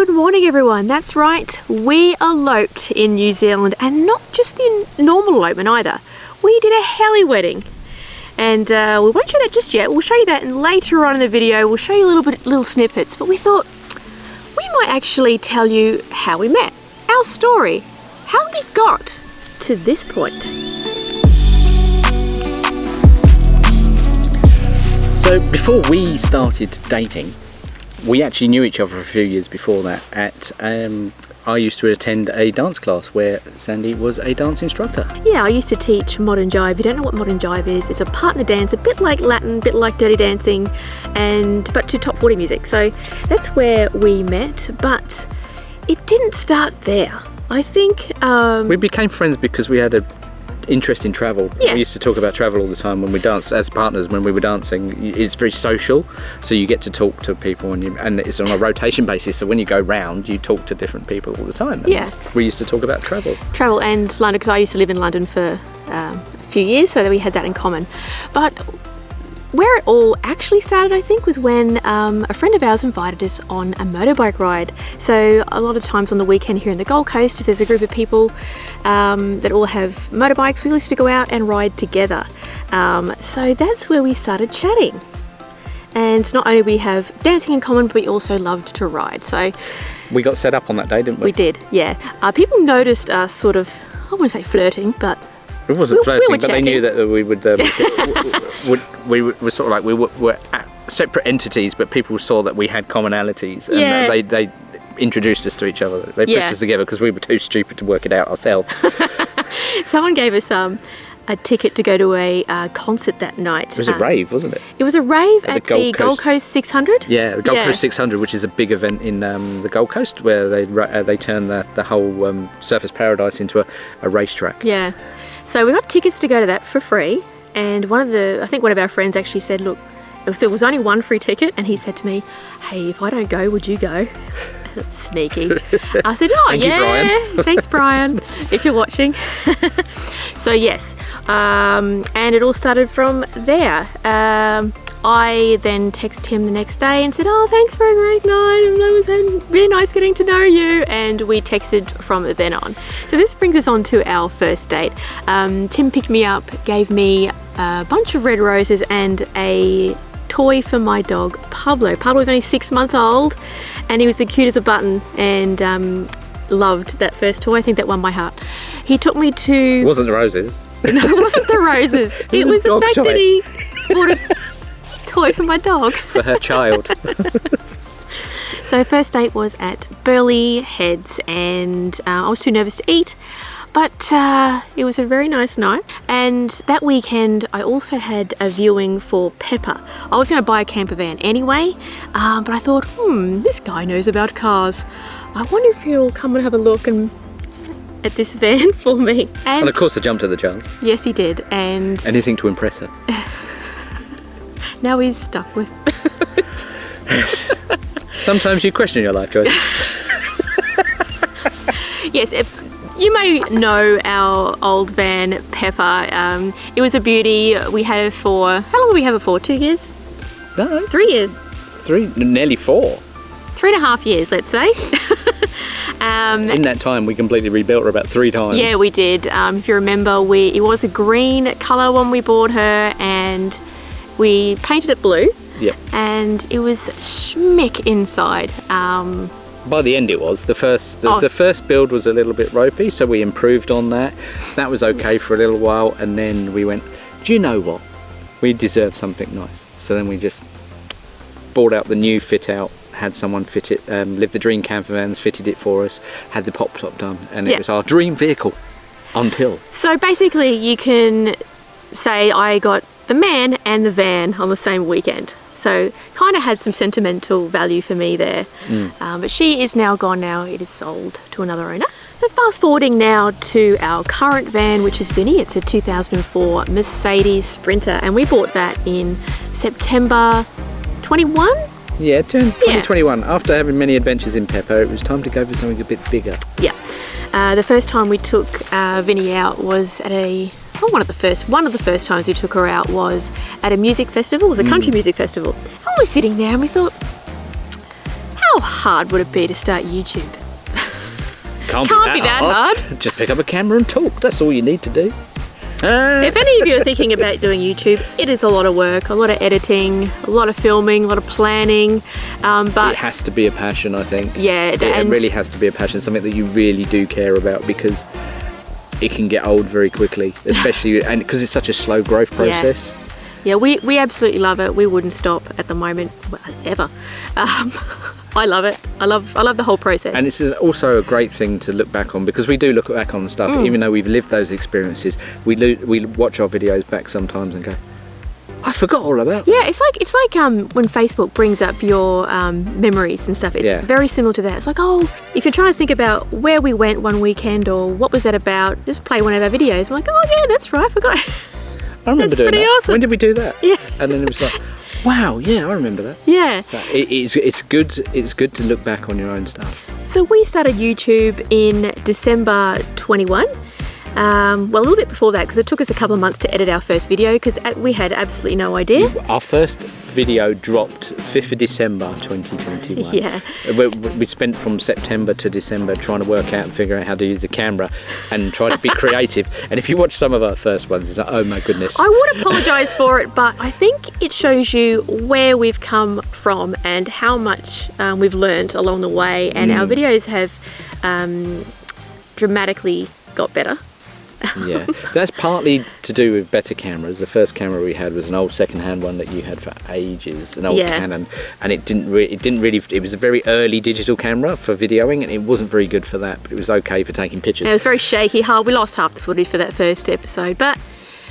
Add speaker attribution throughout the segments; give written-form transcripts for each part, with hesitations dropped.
Speaker 1: Good morning, everyone. That's right, we eloped in New Zealand, and not just the normal elopement either. We did a heli wedding, and we won't show that just yet. We'll show you that later on in the video. We'll show you little snippets, but we thought we might actually tell you how we met, our story, how we got to this point.
Speaker 2: So before we started dating, we actually knew each other a few years before that. I used to attend a dance class where Sandy was a dance instructor.
Speaker 1: Yeah, I used to teach modern jive. If you don't know what modern jive is, it's a partner dance, a bit like Latin, a bit like Dirty Dancing, but to top 40 music. So that's where we met, but it didn't start there. I think
Speaker 2: we became friends because we had an interest in travel.
Speaker 1: Yeah.
Speaker 2: We used to talk about travel all the time when we danced as partners. When we were dancing, it's very social, so you get to talk to people, and it's on a rotation basis, so when you go round you talk to different people all the time. And
Speaker 1: yeah,
Speaker 2: we used to talk about travel
Speaker 1: and London, because I used to live in London for a few years, so that we had that in common. But where it all actually started, I think, was when a friend of ours invited us on a motorbike ride. So a lot of times on the weekend here in the Gold Coast, if there's a group of people that all have motorbikes, we used to go out and ride together. So that's where we started chatting. And not only we have dancing in common, but we also loved to ride. So
Speaker 2: we got set up on that day, didn't we?
Speaker 1: We did, yeah. People noticed us sort of, I wouldn't say flirting, but
Speaker 2: it wasn't flirting, but
Speaker 1: chatting.
Speaker 2: they knew that we would. we were sort of like we were separate entities, but people saw that we had commonalities, and
Speaker 1: yeah.
Speaker 2: they introduced us to each other. They put us together because we were too stupid to work it out ourselves.
Speaker 1: Someone gave us a ticket to go to a concert that night.
Speaker 2: It was a rave, wasn't it?
Speaker 1: It was a rave at the Gold Coast 600.
Speaker 2: Yeah, the Gold Coast 600, which is a big event in the Gold Coast, where they turn the whole Surfers Paradise into a racetrack.
Speaker 1: Yeah. So we got tickets to go to that for free, and I think one of our friends actually said, look, there was only one free ticket, and he said to me, hey, if I don't go, would you go? Sneaky. I said, oh,
Speaker 2: Thank you, Brian.
Speaker 1: Thanks, Brian, if you're watching. So yes, and it all started from there. I then texted him the next day and said, oh, thanks for a great night, and it was really nice getting to know you, and we texted from then on. So this brings us on to our first date. Tim picked me up, gave me a bunch of red roses and a toy for my dog, Pablo. Pablo was only 6 months old, and he was as cute as a button, and loved that first toy. I think that won my heart. He took me to...
Speaker 2: It wasn't the roses.
Speaker 1: No, it wasn't the roses. It was the fact that he bought a toy for my dog.
Speaker 2: For her child.
Speaker 1: So first date was at Burleigh Heads, and I was too nervous to eat, but it was a very nice night. And that weekend I also had a viewing for Pepper. I was going to buy a camper van anyway, but I thought, this guy knows about cars. I wonder if he'll come and have a look at this van for me.
Speaker 2: And of course I jumped at the chance.
Speaker 1: Yes, he did. And
Speaker 2: anything to impress her.
Speaker 1: Now he's stuck with
Speaker 2: Sometimes you question your life choices.
Speaker 1: Yes, you may know our old van, Pepper. It was a beauty. We had it for, how long did we have it for? 2 years?
Speaker 2: No.
Speaker 1: 3 years.
Speaker 2: Nearly 4.
Speaker 1: 3.5 years, let's say.
Speaker 2: In that time, we completely rebuilt her about 3 times.
Speaker 1: Yeah, we did. If you remember, it was a green colour when we bought her, and we painted it blue.
Speaker 2: Yep.
Speaker 1: And it was schmick inside.
Speaker 2: By the end it was. The first build was a little bit ropey, so we improved on that. That was okay for a little while, and then we went, do you know what? We deserve something nice. So then we just bought out the new fit out, had someone fit it, Live the Dream camper vans fitted it for us, had the pop top done, and it was our dream vehicle until.
Speaker 1: So basically you can say I got the man and the van on the same weekend. So kind of had some sentimental value for me there. But she is now gone now. It is sold to another owner. So fast forwarding now to our current van, which is Vinnie. It's a 2004 Mercedes Sprinter, and we bought that in September 21?
Speaker 2: Yeah, 2021. Yeah. After having many adventures in Pepper, it was time to go for something a bit bigger.
Speaker 1: Yeah. The first time we took Vinnie out was at one of the first times we took her out was at a music festival. It was a country music festival. And we were sitting there and we thought, how how hard would it be to start YouTube?
Speaker 2: Can't
Speaker 1: be that hard.
Speaker 2: Just pick up a camera and talk. That's all you need to do.
Speaker 1: If any of you are thinking about doing YouTube, it is a lot of work, a lot of editing, a lot of filming, a lot of planning. But
Speaker 2: it has to be a passion, I think.
Speaker 1: Yeah,
Speaker 2: it really has to be a passion, something that you really do care about, because it can get old very quickly, especially and because it's such a slow growth process.
Speaker 1: Yeah, we absolutely love it. We wouldn't stop at the moment, ever. I love it. I love the whole process.
Speaker 2: And it's also a great thing to look back on, because we do look back on stuff, even though we've lived those experiences. We watch our videos back sometimes and go, I forgot all about that.
Speaker 1: Yeah, it's like when Facebook brings up your memories and stuff. It's very similar to that. It's like, oh, if you're trying to think about where we went one weekend or what was that about, just play one of our videos. I'm like, oh yeah, that's right, I forgot.
Speaker 2: I remember doing that.
Speaker 1: Awesome.
Speaker 2: When did we do that?
Speaker 1: Yeah.
Speaker 2: And then it was like, wow, yeah, I remember that.
Speaker 1: Yeah.
Speaker 2: So it's good to look back on your own stuff.
Speaker 1: So we started YouTube in December 21. Well, a little bit before that, because it took us a couple of months to edit our first video, because we had absolutely no idea.
Speaker 2: Our first video dropped 5th of December 2021.
Speaker 1: Yeah.
Speaker 2: We spent from September to December trying to work out and figure out how to use the camera and try to be creative. And if you watch some of our first ones, it's like, oh my goodness.
Speaker 1: I would apologise for it, but I think it shows you where we've come from and how much we've learned along the way. And our videos have dramatically got better.
Speaker 2: Yeah, that's partly to do with better cameras. The first camera we had was an old second-hand one that you had for ages, an old Canon, and it was a very early digital camera for videoing, and it wasn't very good for that, but it was okay for taking pictures.
Speaker 1: It was very shaky. We lost half the footage for that first episode, but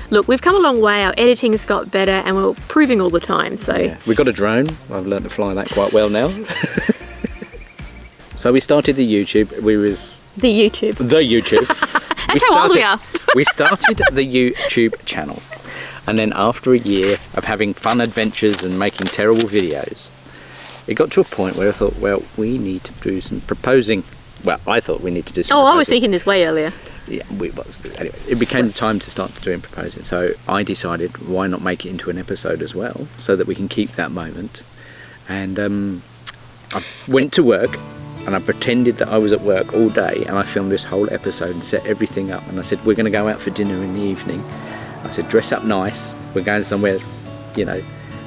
Speaker 1: look, we've come a long way. Our editing's got better, and we're improving all the time. So
Speaker 2: we got a drone. I've learned to fly that quite well now. So we started the YouTube. The YouTube.
Speaker 1: That's how old we are.
Speaker 2: We started the YouTube channel, and then after a year of having fun adventures and making terrible videos, it got to a point where I thought, well, we need to do some proposing. Well, I thought we need to do some proposing.
Speaker 1: I was thinking this way earlier.
Speaker 2: Yeah, anyway, it became time to start doing proposing. So I decided, why not make it into an episode as well, so that we can keep that moment. And I went to work, and I pretended that I was at work all day, and I filmed this whole episode and set everything up, and I said, we're going to go out for dinner in the evening. I said, dress up nice, we're going somewhere,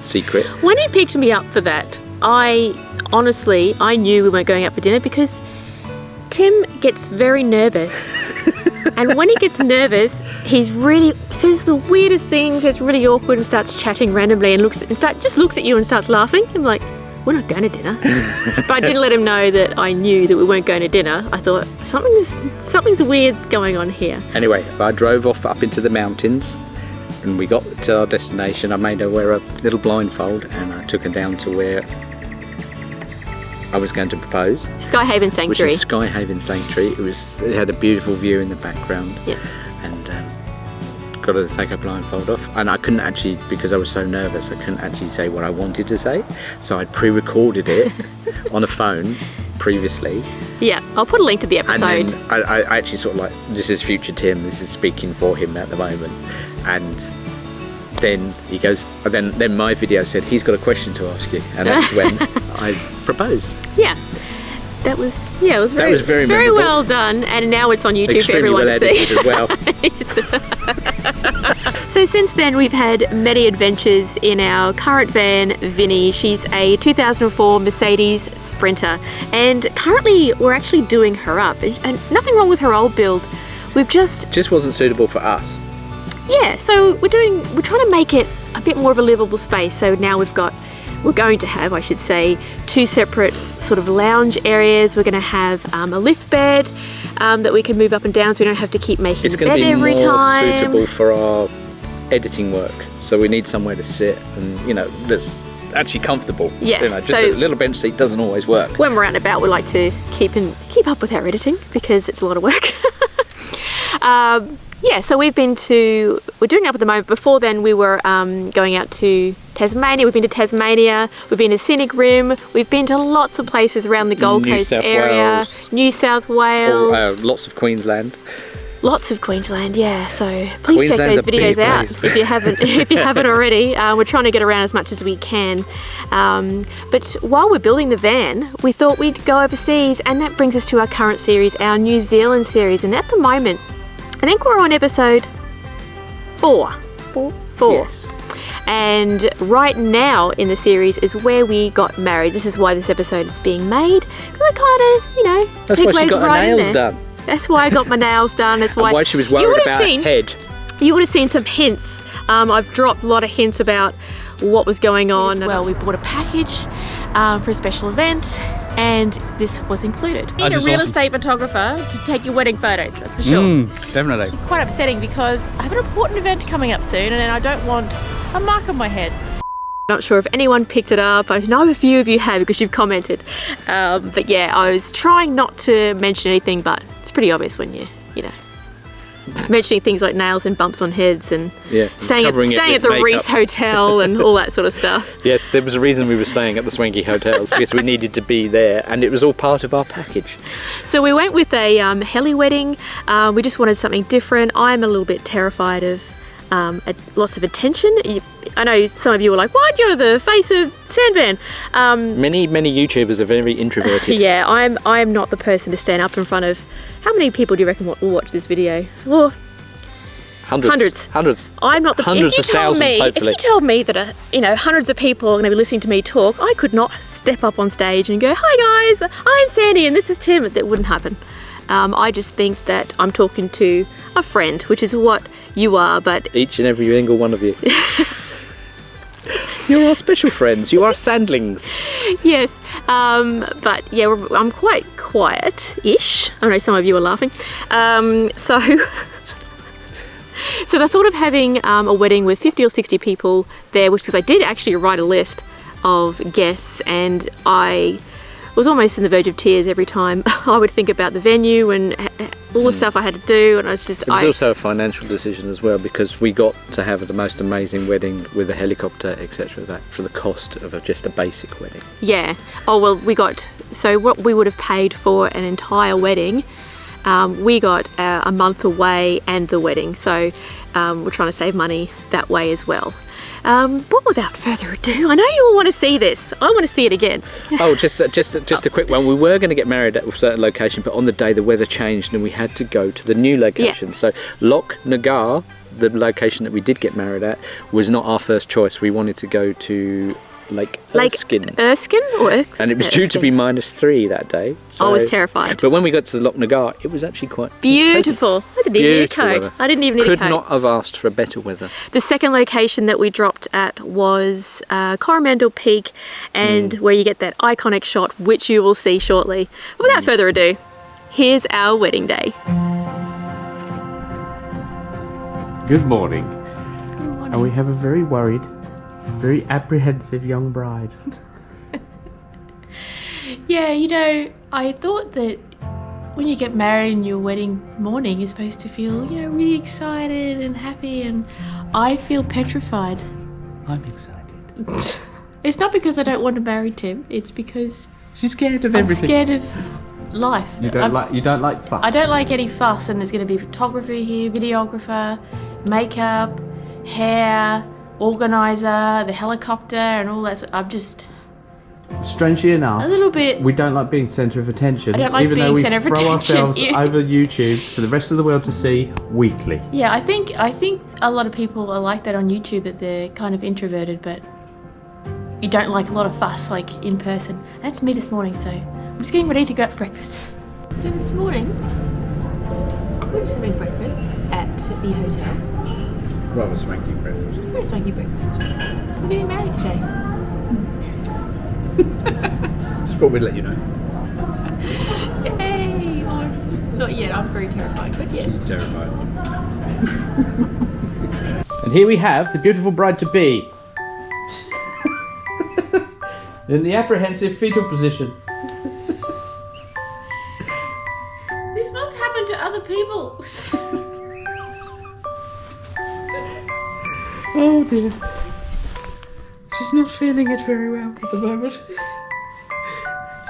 Speaker 2: secret. When
Speaker 1: he picked me up for that, I knew we weren't going out for dinner, because Tim gets very nervous. And when he gets nervous, he's really says the weirdest things, gets really awkward and starts chatting randomly and just looks at you and starts laughing. I'm like, we're not going to dinner. But I didn't let him know that I knew that we weren't going to dinner. I thought, something's weird's going on here.
Speaker 2: Anyway, I drove off up into the mountains, and we got to our destination. I made her wear a little blindfold, and I took her down to where I was going to propose.
Speaker 1: Skyhaven Sanctuary.
Speaker 2: Which is Skyhaven Sanctuary. It had a beautiful view in the background.
Speaker 1: Yeah.
Speaker 2: And got her to take her blindfold off, and I couldn't actually, because I was so nervous, I couldn't actually say what I wanted to say, so I'd pre-recorded it on a phone previously.
Speaker 1: Yeah, I'll put a link to the episode.
Speaker 2: And then I actually sort of like, this is future Tim, this is speaking for him at the moment, and then he goes, then my video said, he's got a question to ask you, and that's when I proposed.
Speaker 1: Yeah. It was very well done, and now it's on YouTube for everyone to see.
Speaker 2: As well.
Speaker 1: So since then, we've had many adventures in our current van, Vinnie. She's a 2004 Mercedes Sprinter, and currently we're actually doing her up. And nothing wrong with her old build. We've just
Speaker 2: wasn't suitable for us.
Speaker 1: Yeah, so we're trying to make it a bit more of a livable space. So now we're going to have, I should say, two separate sort of lounge areas. We're going to have a lift bed that we can move up and down, so we don't have to keep making the bed every time.
Speaker 2: It's going to be more suitable for our editing work. So we need somewhere to sit and, that's actually comfortable.
Speaker 1: Yeah.
Speaker 2: Just a little bench seat doesn't always work.
Speaker 1: When we're out and about, we like to keep up with our editing, because it's a lot of work. Yeah, so we're doing it up at the moment. Before then, we were going out to Tasmania. We've been to Tasmania. We've been to Scenic Rim. We've been to lots of places around the Gold Coast area. New South Wales.
Speaker 2: Lots of Queensland.
Speaker 1: Lots of Queensland, yeah. So please check
Speaker 2: Queensland's
Speaker 1: those
Speaker 2: a big
Speaker 1: videos out
Speaker 2: place.
Speaker 1: if you haven't already. We're trying to get around as much as we can. But while we're building the van, we thought we'd go overseas, and that brings us to our current series, our New Zealand series. And at the moment, I think we're on episode 4.
Speaker 2: Yes.
Speaker 1: And right now in the series is where we got married. This is why this episode is being made. Because I kind of, you know,
Speaker 2: That's why she got her nails done.
Speaker 1: That's why I got my nails done. That's why,
Speaker 2: And why she was worried about her head.
Speaker 1: You would have seen some hints. I've dropped a lot of hints about what was going on. Well, we bought a package for a special event, and this was included. You need a real estate photographer to take your wedding photos, that's for sure.
Speaker 2: Definitely.
Speaker 1: Quite upsetting because I have an important event coming up soon, and I don't want a mark on my head. Not sure if anyone picked it up. I know a few of you have because you've commented. But yeah, I was trying not to mention anything, but it's pretty obvious when you know, mentioning things like nails and bumps on heads and staying at the Reese Hotel and all that sort of stuff.
Speaker 2: Yes, there was a reason we were staying at the swanky hotels, because we needed to be there, and it was all part of our package.
Speaker 1: So we went with a HELI wedding. We just wanted something different. I'm a little bit terrified of lots of attention. I know some of you were like, what? You're the face of Sandvan.
Speaker 2: Many YouTubers are very introverted.
Speaker 1: Yeah, I'm not the person to stand up in front of. How many people do you reckon will watch this video? Well, hundreds. I'm not the
Speaker 2: hundreds of thousands, hopefully.
Speaker 1: If you told me that hundreds of people are going to be listening to me talk, I could not step up on stage and go, hi guys, I'm Sandy and this is Tim. That wouldn't happen. I just think that I'm talking to a friend, which is what you are, but...
Speaker 2: Each and every single one of you. You're our special friends. You are sandlings.
Speaker 1: Yes, but yeah, I'm quite quiet-ish. I know some of you are laughing. So the thought of having a wedding with 50 or 60 people there, which because I did actually write a list of guests, and I was almost on the verge of tears every time I would think about the venue and all the stuff I had to do, and it was
Speaker 2: also a financial decision as well, because we got to have the most amazing wedding with a helicopter, etc. That for the cost of just a basic wedding.
Speaker 1: Yeah. Oh well, so what we would have paid for an entire wedding, we got a month away and the wedding. So we're trying to save money that way as well. But without further ado, I know you all want to see this. I want to see it again.
Speaker 2: Oh, just a quick one. We were going to get married at a certain location, but on the day the weather changed and we had to go to the new location. Yeah. So Loch Nagar, the location that we did get married at, was not our first choice. We wanted to go to Lake Erskine. And it was due to be -3 that day. So,
Speaker 1: I was terrified.
Speaker 2: But when we got to the Loch Nagar, it was actually quite
Speaker 1: beautiful. I didn't even need a coat. I didn't even need a coat.
Speaker 2: Could not have asked for better weather.
Speaker 1: The second location that we dropped at was Coromandel Peak, and where you get that iconic shot, which you will see shortly. But without further ado, here's our wedding day.
Speaker 3: Good morning. And we have a very worried, very apprehensive young bride.
Speaker 1: Yeah, I thought that when you get married in your wedding morning, you're supposed to feel, really excited and happy, and I feel petrified.
Speaker 3: I'm excited.
Speaker 1: It's not because I don't want to marry Tim, it's because
Speaker 3: she's scared of everything.
Speaker 1: I'm scared of life.
Speaker 3: You don't like fuss.
Speaker 1: I don't like any fuss, and there's going to be photography here, videographer, makeup, hair, organizer, the helicopter, and all that. I'm just...
Speaker 3: Strangely enough,
Speaker 1: a little bit...
Speaker 3: we don't like being centre of attention.
Speaker 1: I don't like being centre of attention.
Speaker 3: Even though we throw ourselves over YouTube for the rest of the world to see weekly.
Speaker 1: Yeah, I think a lot of people are like that on YouTube, that they're kind of introverted, but you don't like a lot of fuss, like in person. That's me this morning, so I'm just getting ready to go out for breakfast. So this morning, we're just having breakfast at the hotel.
Speaker 3: Rather swanky breakfast.
Speaker 1: Very swanky breakfast. We're getting married today.
Speaker 3: Just thought we'd let you know.
Speaker 1: Yay! Oh, not yet, I'm very terrified, but yes.
Speaker 3: She's terrified. And here we have the beautiful bride-to-be. In the apprehensive fetal position.
Speaker 1: This must happen to other people.
Speaker 3: Oh dear. She's not feeling it very well at the moment.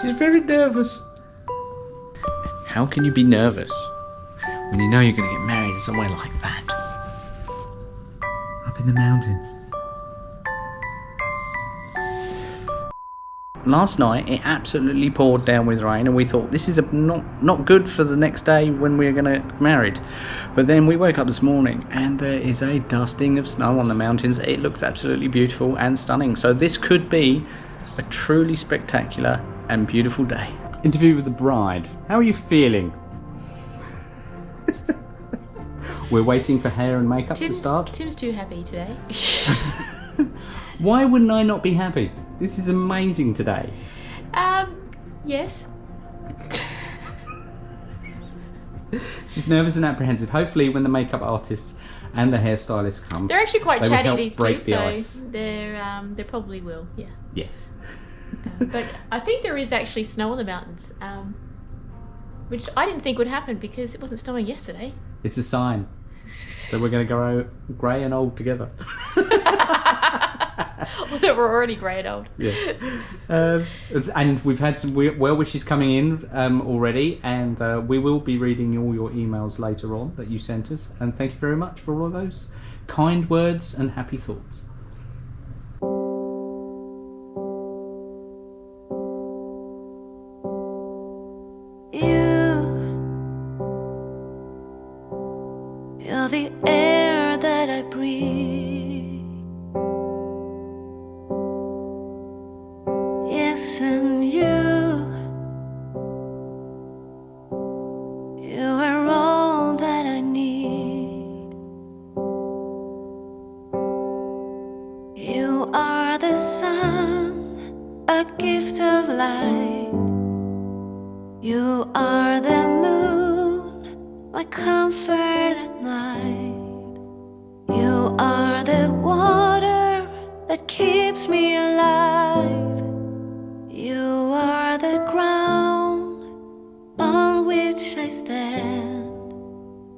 Speaker 3: She's very nervous.
Speaker 2: How can you be nervous when you know you're going to get married somewhere like that. Up in the mountains. Last night it absolutely poured down with rain, and we thought this is not good for the next day when we're going to get married. But then we woke up this morning and there is a dusting of snow on the mountains. It looks absolutely beautiful and stunning. So this could be a truly spectacular and beautiful day. Interview with the bride. How are you feeling? We're waiting for hair and makeup to start.
Speaker 1: Tim's too happy today.
Speaker 2: Why wouldn't I not be happy? This is amazing today.
Speaker 1: Yes.
Speaker 2: She's nervous and apprehensive. Hopefully when the makeup artists and the hairstylists come,
Speaker 1: They're actually quite
Speaker 2: they will
Speaker 1: chatty,
Speaker 2: help
Speaker 1: these
Speaker 2: break
Speaker 1: two,
Speaker 2: the
Speaker 1: so
Speaker 2: ice.
Speaker 1: they probably will, yeah.
Speaker 2: Yes.
Speaker 1: But I think there is actually snow on the mountains, which I didn't think would happen because it wasn't snowing yesterday.
Speaker 2: It's a sign that we're going to grow grey and old together.
Speaker 1: Well, that we're already grey and old.
Speaker 2: Yeah. And we've had some well wishes coming in already, and we will be reading all your emails later on that you sent us. And thank you very much for all of those kind words and happy thoughts.
Speaker 4: You're the air that I breathe. Yes, and you are all that I need. You are the sun, a gift of light. You are the moon, my comfort at night. You are the water that keeps me alive. You are the ground on which I stand.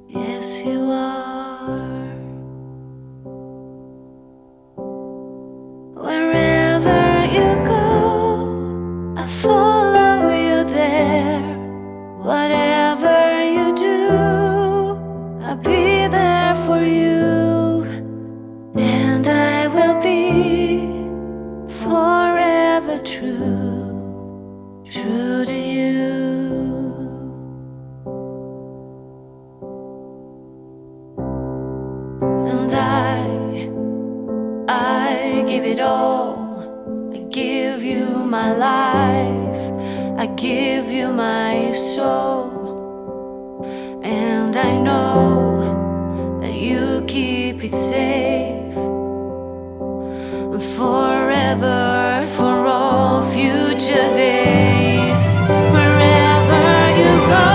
Speaker 4: Yes, you are. Wherever you go, I follow you there. Whatever you do, I'll be there for you. And I will be forever true, true to you. And I give it all. I give you my life, I give you my soul. And I know that you keep it safe forever, for all future days. Wherever you go,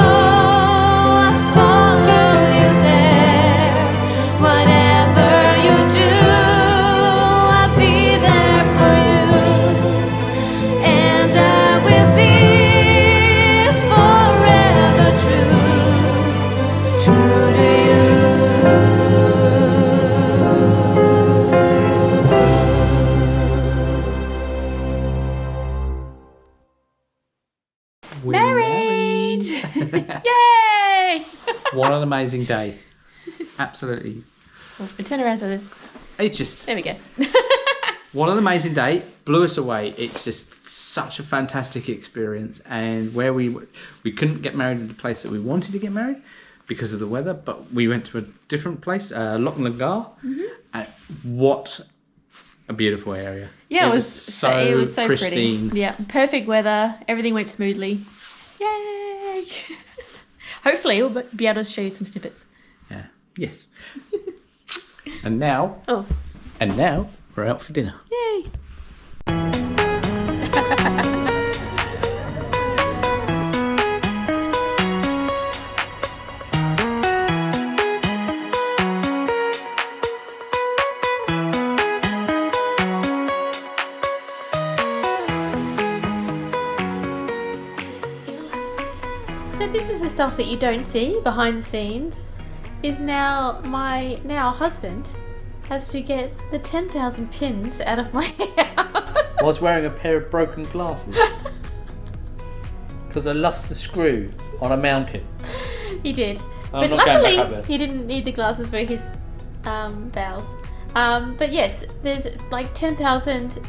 Speaker 4: I follow you there. Whatever you do, I'll be there for you. And I will be forever true, true to you.
Speaker 2: We're
Speaker 1: Married! Yay!
Speaker 2: What an amazing day. Absolutely.
Speaker 1: Well, we turn around so this.
Speaker 2: It's just,
Speaker 1: There we go.
Speaker 2: what an amazing day. Blew us away. It's just such a fantastic experience. And where we couldn't get married in the place that we wanted to get married because of the weather, but we went to a different place, Eloping. And what a beautiful area.
Speaker 1: Yeah, it was so
Speaker 2: pristine.
Speaker 1: pretty. Yeah, perfect weather. Everything went smoothly. Yay! Hopefully, we'll be able to show you some snippets.
Speaker 2: Yeah. Yes. And now we're out for dinner.
Speaker 1: Yay! So this is the stuff that you don't see behind the scenes. Is now my husband has to get the 10,000 pins out of my hair.
Speaker 2: I was wearing a pair of broken glasses because I lost the screw on a mountain.
Speaker 1: He did. But
Speaker 2: not going
Speaker 1: luckily,
Speaker 2: back up there.
Speaker 1: he didn't need the glasses for his bowels. But yes, there's like 10,000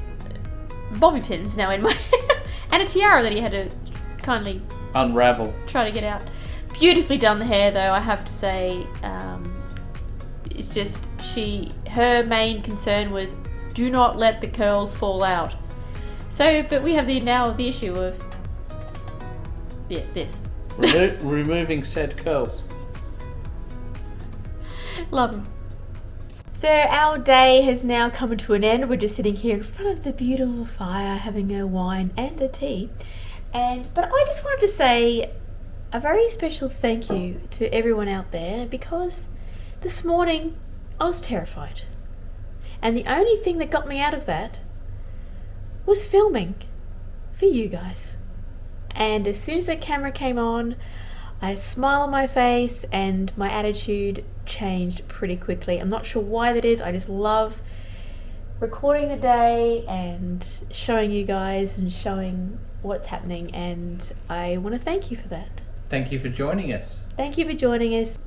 Speaker 1: bobby pins now in my and a tiara that he had to kindly
Speaker 2: Unravel.
Speaker 1: try to get out. Beautifully done the hair, though, I have to say. It's just her main concern was do not let the curls fall out. So, but we have the issue of this.
Speaker 2: Removing said curls.
Speaker 1: Love him. So our day has now come to an end. We're just sitting here in front of the beautiful fire having a wine and a tea. But I just wanted to say a very special thank you to everyone out there, because this morning I was terrified. And the only thing that got me out of that was filming for you guys. And as soon as the camera came on, I had a smile on my face and my attitude changed pretty quickly. I'm not sure why that is. I just love recording the day and showing you guys and showing what's happening, and I want to thank you for that.
Speaker 2: Thank you for joining us.
Speaker 1: Thank you for joining us.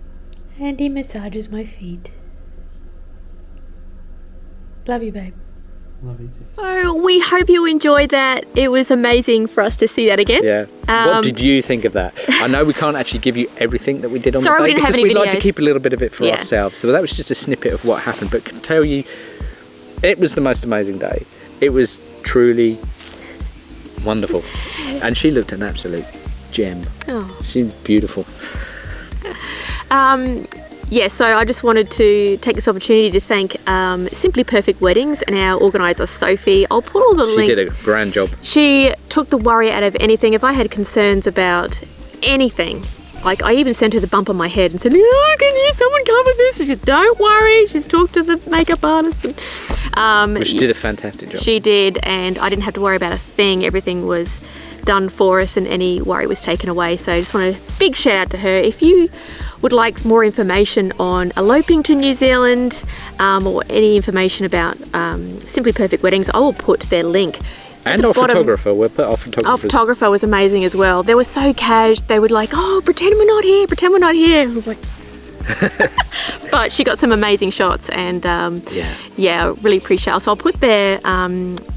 Speaker 1: And he massages my feet. Love you, babe.
Speaker 3: Love you too.
Speaker 1: So we hope you enjoyed that. It was amazing for us to see that again.
Speaker 2: Yeah. What did you think of that? I know we can't actually give you everything that we did on
Speaker 1: Sorry,
Speaker 2: the
Speaker 1: we
Speaker 2: day
Speaker 1: didn't have
Speaker 2: because
Speaker 1: any
Speaker 2: we'd like to
Speaker 1: videos.
Speaker 2: keep a little bit of it for
Speaker 1: Yeah.
Speaker 2: ourselves. So that was just a snippet of what happened. But can tell you, it was the most amazing day. It was truly wonderful. And she looked an absolute gem.
Speaker 1: Oh.
Speaker 2: She's beautiful.
Speaker 1: Yeah, so I just wanted to take this opportunity to thank Simply Perfect Weddings and our organiser Sophie. I'll put all the
Speaker 2: She
Speaker 1: links.
Speaker 2: did a grand job.
Speaker 1: She took the worry out of anything. If I had concerns about anything, like I even sent her the bump on my head and said, "Oh, can someone cover this?" She said, "Don't worry." She's talked to the makeup artist. And,
Speaker 2: She did a fantastic job.
Speaker 1: She did, and I didn't have to worry about a thing. Everything was done for us and any worry was taken away. So I just want a big shout out to her. If you would like more information on eloping to New Zealand or any information about Simply Perfect Weddings, I will put their link.
Speaker 2: And our photographer. We'll put our photographer.
Speaker 1: Our photographer was amazing as well. They were so cash. They would like, "Oh, pretend we're not here. Pretend we're not here." I was like, but she got some amazing shots, and yeah, really appreciate it. So I'll put their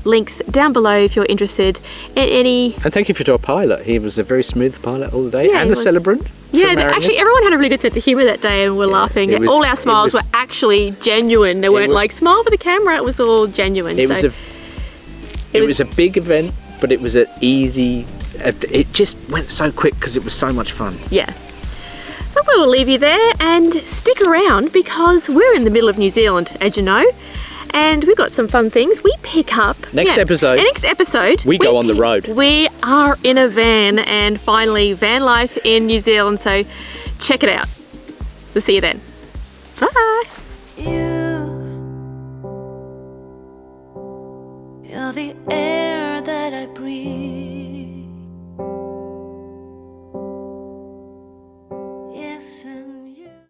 Speaker 1: links down below if you're interested in any.
Speaker 2: And thank you for our pilot. He was a very smooth pilot all the day,
Speaker 1: Yeah,
Speaker 2: and
Speaker 1: he
Speaker 2: the
Speaker 1: was.
Speaker 2: celebrant.
Speaker 1: Yeah,
Speaker 2: for marrying
Speaker 1: actually,
Speaker 2: us.
Speaker 1: everyone had a really good sense of humour that day, and we're laughing.
Speaker 2: it was-
Speaker 1: All our
Speaker 2: it
Speaker 1: smiles
Speaker 2: was-
Speaker 1: were actually genuine. They weren't like smile for the camera. It was all genuine.
Speaker 2: It
Speaker 1: so
Speaker 2: was a big event, but it was an easy. It just went so quick because it was so much fun.
Speaker 1: yeah. So we will leave you there and stick around because we're in the middle of New Zealand, as you know, and we've got some fun things. We pick up
Speaker 2: Next episode, we go on the road.
Speaker 1: We are in a van, and finally van life in New Zealand. So check it out. We'll see you then. Bye.
Speaker 4: You're the air that I breathe.